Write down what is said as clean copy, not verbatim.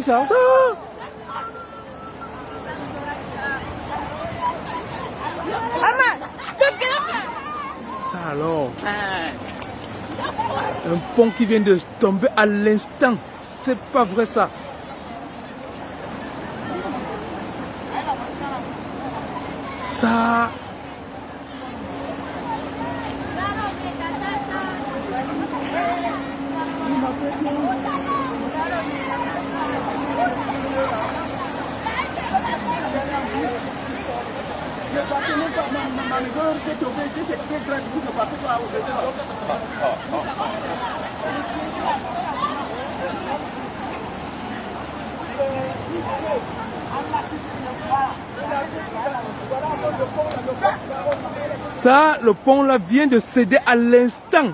Ça. Ça alors. Un pont qui vient de tomber à l'instant. C'est pas vrai ça. Ça. Ça, le pont là vient de céder à l'instant.